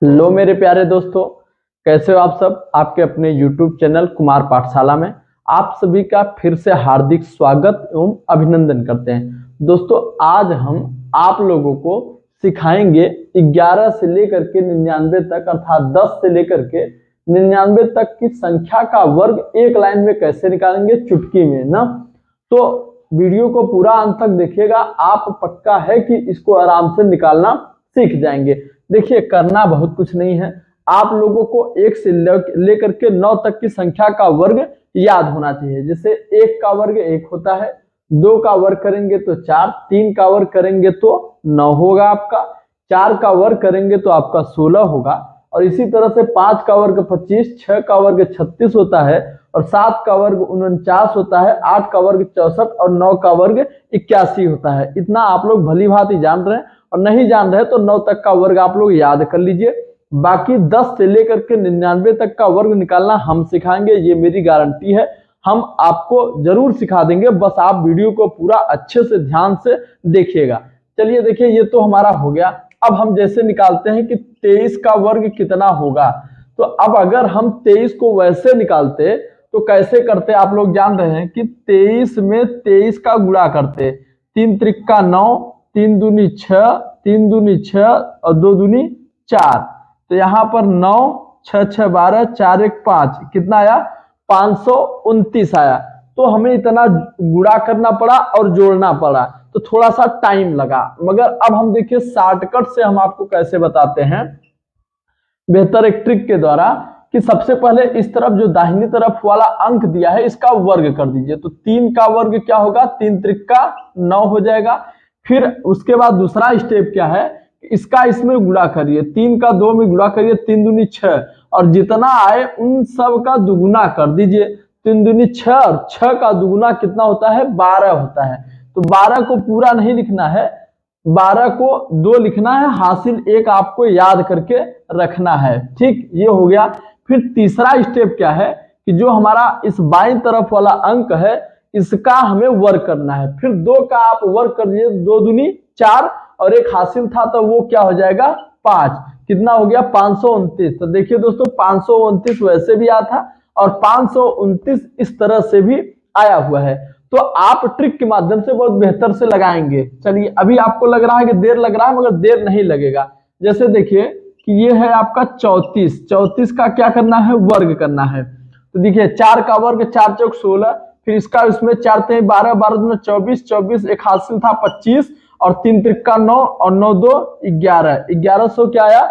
लो मेरे प्यारे दोस्तों, कैसे हो आप सब। आपके अपने YouTube चैनल कुमार पाठशाला में आप सभी का फिर से हार्दिक स्वागत एवं अभिनंदन करते हैं। दोस्तों, आज हम आप लोगों को सिखाएंगे 11 से लेकर के 99 तक, अर्थात 10 से लेकर के 99 तक की संख्या का वर्ग एक लाइन में कैसे निकालेंगे, चुटकी में ना। तो वीडियो को पूरा अंत तक देखिएगा, आप पक्का है कि इसको आराम से निकालना सीख जाएंगे। देखिए, करना बहुत कुछ नहीं है, आप लोगों को 1 से लेकर के 9 तक की संख्या का वर्ग याद होना चाहिए। जैसे 1 का वर्ग 1 होता है, 2 का वर्ग करेंगे तो 4, 3 का वर्ग करेंगे तो 9 होगा आपका, 4 का वर्ग करेंगे तो आपका 16 होगा, और इसी तरह से 5 का वर्ग 25, 6 का वर्ग 36 होता है, और 7 का वर्ग 49 होता है, 8 का वर्ग 64 और 9 का वर्ग 81 होता है। इतना आप लोग भली भांति जान रहे हैं, और नहीं जान रहे तो 9 तक का वर्ग आप लोग याद कर लीजिए। बाकी 10 से लेकर के 99 तक का वर्ग निकालना हम सिखाएंगे, ये मेरी गारंटी है। हम आपको जरूर सिखा देंगे, बस आप वीडियो को पूरा अच्छे से ध्यान से देखिएगा। चलिए देखिए, ये तो हमारा हो गया। अब हम जैसे निकालते हैं कि 23 का वर्ग कितना होगा, तो अब अगर हम 23 को वैसे निकालते तो कैसे करते, आप लोग जान रहे हैं कि 23 में 23 का गुणा करते, 3 त्रिका 9, 3 दूनी 6, 3 दूनी 6 और 2 दूनी 4। तो यहाँ पर 9, 6 6 12, 4 1 5, कितना आया, 529 आया। तो हमें इतना गुणा करना पड़ा और जोड़ना पड़ा, तो थोड़ा सा टाइम लगा, मगर अब हम देखिए शॉर्टकट से हम आपको कैसे बताते हैं, बेहतर एक ट्रिक के द्वारा, कि सबसे पहले इस तरफ जो दाहिनी तरफ वाला अंक दिया है इसका वर्ग कर दीजिए। तो 3 का वर्ग क्या होगा, 3 त्रिका 9 हो जाएगा। फिर उसके बाद दूसरा स्टेप क्या है, इसका इसमें गुणा करिए, 3 का 2 में गुणा करिए, 3 दूनी 6, और जितना आए उन सब का दुगुना कर दीजिए। 3 दूनी 6 और 6 का दुगुना कितना होता है, 12 होता है। तो 12 को पूरा नहीं लिखना है, 12 को 2 लिखना है, हासिल 1 आपको याद करके रखना है। ठीक, ये हो गया। फिर तीसरा स्टेप क्या है कि जो हमारा इस बाईं तरफ वाला अंक है इसका हमें वर्ग करना है। फिर 2 का आप वर्ग कर दीजिए, 2 दूनी 4 और 1 हासिल था तो वो क्या हो जाएगा, 5। कितना हो गया, 529। तो देखिए दोस्तों, 529 वैसे भी आया था और 529 इस तरह से भी आया हुआ है। तो आप ट्रिक के माध्यम से बहुत बेहतर से लगाएंगे। चलिए, अभी आपको लग रहा है कि देर लग रहा है, मगर देर नहीं लगेगा। जैसे देखिए कि ये है आपका 34 का क्या करना है, वर्ग करना है। तो देखिए 4 का वर्ग 4 चौक 16, फिर इसका इसमें 4 3 12, 12 दूना 24, 24 एक हासिल था 25, और 3 त्रिका 9 और 9 2 11, 1100 क्या आया,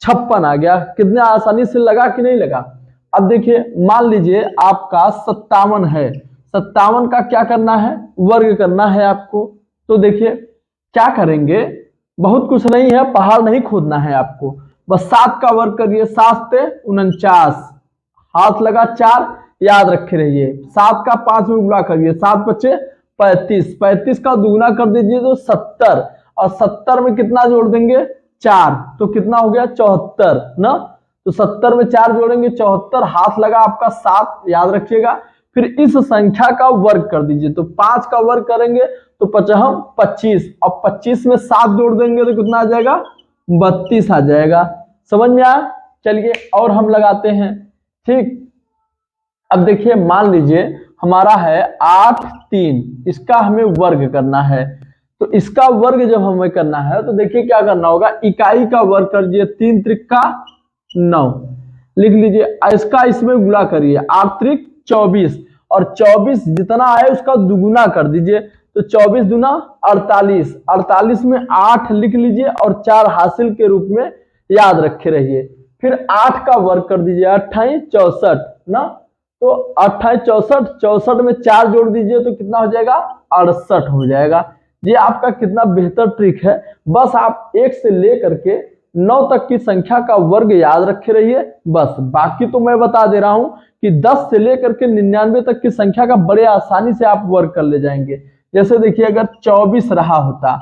56 आ गया। कितने आसानी से लगा कि नहीं लगा। अब देखिए, मान लीजिए आपका 57 है, 57 का क्या करना है, वर्ग करना है आपको। तो देखिए क्या करेंगे, बहुत कुछ नहीं है, पहाड़ नहीं खोदना है आपको, बस 7 का वर्ग करिए, 7 से 49, हाथ लगा 4, याद रखे रहिए। 7 का 5 में गुणा करिए, 7 बचे 35, 35 का दुगुना कर दीजिए तो 70, और 70 में कितना जोड़ देंगे, 4, तो कितना हो गया, 74 ना। तो 70 में 4 जोड़ेंगे 74, हाथ लगा आपका 7, याद रखिएगा। फिर इस संख्या का वर्ग कर दीजिए, तो 5 का वर्ग करेंगे तो 25, और 25 में 7 जोड़ देंगे तो कितना आ जाएगा, 32 आ जाएगा। समझ में आया। चलिए और हम लगाते हैं। ठीक, अब देखिए मान लीजिए हमारा है 8 3, इसका हमें वर्ग करना है। तो इसका वर्ग जब हमें करना है तो देखिए क्या करना होगा, इकाई का वर्ग कर दीजिए, 3 त्रिका 9 लिख लीजिए, इसका इसमें गुणा करिए, 8 त्रिक 24, और 24 जितना आए उसका दुगुना कर दीजिए। तो 24 दूना 48, 48 में 8 लिख लीजिए और 4 हासिल के रूप में याद रखे रहिए। फिर 8 का वर्ग कर दीजिए, 28 64 ना। तो 28 64, 64 में 4 जोड़ दीजिए तो कितना हो जाएगा, 68 हो जाएगा। ये आपका कितना बेहतर ट्रिक है। बस आप 1 से लेकर के 9 तक की संख्या का वर्ग याद रखे रहिए, बस। बाकी तो मैं बता दे रहा हूं कि 10 से लेकर के 99 तक की संख्या का बड़े आसानी से आप वर्ग कर ले जाएंगे। जैसे देखिए अगर 24 रहा होता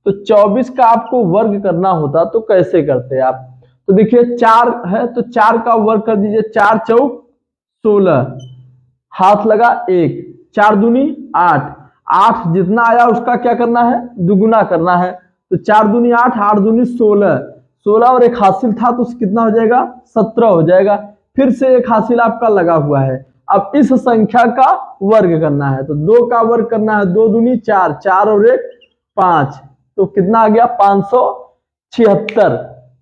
तो 24 का आपको वर्ग करना होता तो कैसे करते आप। तो देखिए 4 है तो 4 का वर्ग कर दीजिए, 4 चौक 16, हाथ लगा 1, 4 दूनी 8, 8 जितना आया उसका क्या करना है, दुगुना करना है। तो 4 दूनी 8, 8 दूनी 16, 16 और एक हासिल था तो कितना हो जाएगा, 17 हो जाएगा। फिर से एक हासिल आपका लगा हुआ है। अब इस संख्या का वर्ग करना है, तो 2 का वर्ग करना है, 2 दूनी 4, 4 और 1 5, तो कितना आ गया 576।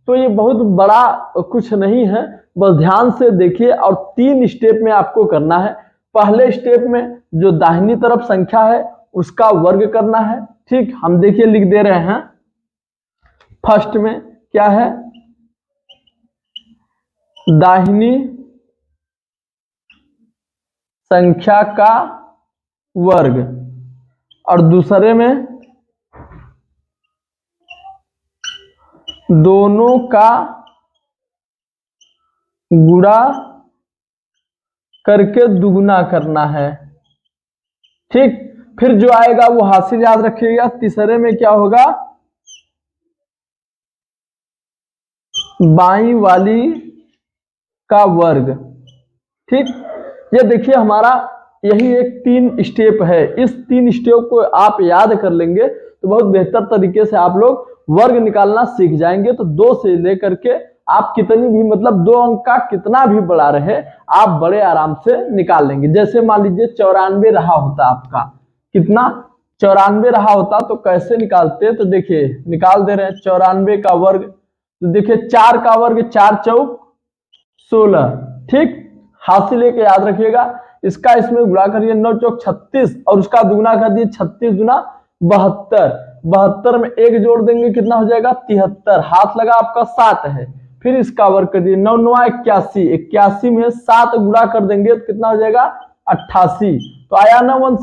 तो ये बहुत बड़ा कुछ नहीं है, बस ध्यान से देखिए। और 3 स्टेप में आपको करना है। पहले स्टेप में जो दाहिनी तरफ संख्या है उसका वर्ग करना है। ठीक, हम देखिए लिख दे रहे हैं। फर्स्ट में क्या है, दाहिनी संख्या का वर्ग, और दूसरे में दोनों का गुणा करके दुगुना करना है। ठीक, फिर जो आएगा वो हासिल याद रखिएगा। तीसरे में क्या होगा, बाईं वाली का वर्ग। ठीक, ये देखिए हमारा यही एक 3 स्टेप है। इस 3 स्टेप को आप याद कर लेंगे तो बहुत बेहतर तरीके से आप लोग वर्ग निकालना सीख जाएंगे। तो 2 से लेकर के आप कितनी भी, मतलब 2 अंक का कितना भी बड़ा रहे, आप बड़े आराम से निकाल लेंगे। जैसे मान लीजिए 94 रहा होता आपका, कितना 94 रहा होता, तो कैसे निकालते, तो देखिए निकाल दे रहे हैं 94 का वर्ग। तो देखिए 4 का वर्ग 4 चौक 16। ठीक, हासिल एक याद रखिएगा, इसका इसमें गुणा करिए 9 चौक 36, और उसका दुगुना कर दिए 36 दुना 72। 72 में 1 जोड़ देंगे कितना हो जाएगा 73, हाथ लगा आपका 7 है। फिर इसका वर्ग कर दिए 9 9 81, 81 में 7 गुणा कर देंगे तो कितना हो जाएगा 88। तो आया ना 1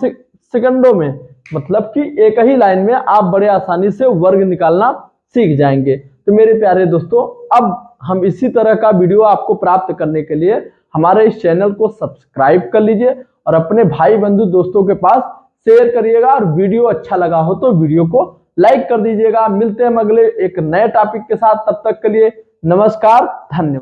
सेकंडों में, मतलब कि एक ही लाइन में आप बड़े आसानी से वर्ग निकालना सीख जाएंगे। तो मेरे प्यारे दोस्तों, अब हम इसी तरह का वीडियो आपको प्राप्त करने के लिए हमारे इस चैनल को सब्सक्राइब कर लीजिए और अपने भाई बंधु दोस्तों के पास शेयर करिएगा। और वीडियो अच्छा लगा हो तो वीडियो को लाइक कर दीजिएगा। मिलते हैं हम अगले एक नए टॉपिक के साथ, तब तक के लिए नमस्कार, धन्यवाद।